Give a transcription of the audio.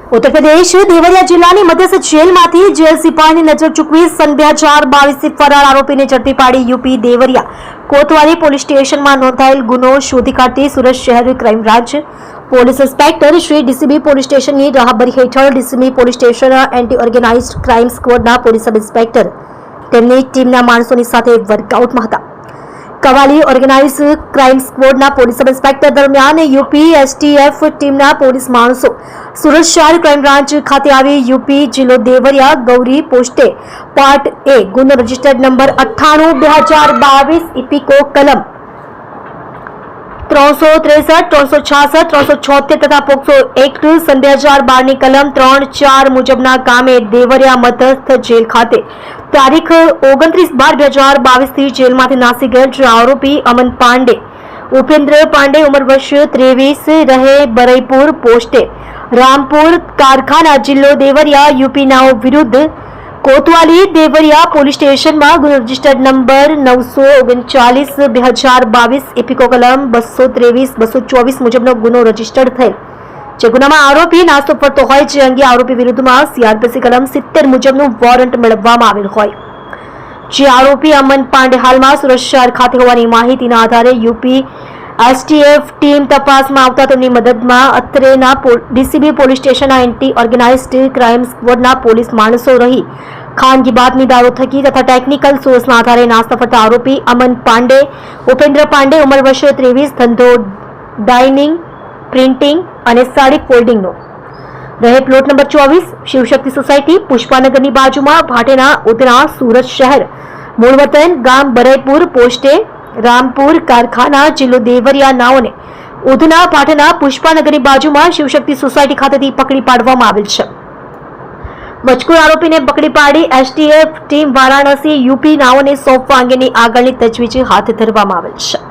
उत्तर प्रदेश देवरिया जिल्लाની મધ્યસ્થ જેલમાંથી જેલ સિપાહીની નજર ચૂકવી સન 2022 ફરાર આરોપીને ઝડપી પાડી યુપી દેવરિયા કોતવાલી પોલીસ સ્ટેશનમાં નોંધાયેલ ગુનો શોધી કાઢતી સુરત શહેર crime branch police inspector Shri DCB police સ્ટેશનની રાહબરી હેઠળ DCB police station anti organized crime સ્ક્વોડના પોલીસ સબ ઇન્સ્પેક્ટર તેમની ટીમના માણસોની સાથે વર્કઆઉટમાં હતા। કવાલી ઓર્ગેનાઇઝ ક્રાઇમ સ્ક્વોડના પોલીસ સબ ઇન્સ્પેક્ટર દરમિયાન યુપી એસટીએફ ટીમના પોલીસ માણસો સુરત શહેર ક્રાઇમ બ્રાન્ચ ખાતે આવી યુપી જિલ્લો દેવરિયા ગૌરી પોસ્ટે પાર્ટ એ ગુનો રજિસ્ટર્ડ નંબર 98/2022 ઇપિકો કલમ 363, 366, 376 તથા પોક્સો એક્ટ સન 2012 ની કલમ 3-4 મુજબના કામે દેવરિયા મધ્યસ્થ જેલ ખાતે તારીખ 29/12/2022 થી જેલમાંથી નાસી ગયેલ આરોપી અમન પાંડે ઉપેન્દ્ર પાંડે ઉંમર વર્ષ 23 રહે બરઈપુર પોસ્ટે રામપુર કારખાના જિલ્લો દેવરિયા યુપીના વિરુદ્ધ કોતવાલી દેવરિયા પોલીસ સ્ટેશનમાં ગુનો રજિસ્ટર્ડ નંબર 939/2022 ઇપિકો કલમ 223-224 મુજબનો ગુનો રજિસ્ટર્ડ થયેલ જે ગુનામાં આરોપી નાસ્તો ફરતો હોય જે અંગે આરોપી વિરુદ્ધમાં સીઆરપીસી કલમ 70 મુજબનું વોરંટ મેળવવામાં આવેલ હોય જે આરોપી અમન પાંડે હાલમાં સુરત શહેર ખાતે હોવાની માહિતીના આધારે યુપી એસટીએફ ટીમ તપાસમાં આવતા તેમની મદદમાં અત્રેના ડીસીબી પોલીસ સ્ટેશનના એન્ટી ઓર્ગેનાઇઝ્ડ ક્રાઇમ સ્ક્વોડના પોલીસ માણસો રહી ખાનગી બાતમીદારો થકી તથા ટેકનિકલ સોર્સના આધારે નાસ્તા ફરતા આરોપી અમન પાંડે ઉપેન્દ્ર પાંડે ઉંમર વર્ષ 23 ધંધો ડાઇનિંગ પ્રિન્ટિંગ અને સાડી ફોલ્ડિંગનો રહે પ્લોટ નંબર 24 શિવશક્તિ સોસાયટી પુષ્પાનગરની બાજુમાં ભાટેના ઉધના સુરત શહેર મૂળ વતન ગામ બરઈપુર પોસ્ટે રામપુર કારખાના જિલ્લો દેવરિયા નાઓને ઉધના ભાટેના પુષ્પાનગરની બાજુમાં શિવશક્તિ સોસાયટી ખાતેથી પકડી પાડવામાં આવેલ છે। મજકૂર આરોપીને પકડી પાડી એસટીએફ ટીમ વારાણસી યુપી નાઓને સોંપવા અંગેની આગળની તજવીજ હાથ ધરવામાં આવેલ છે।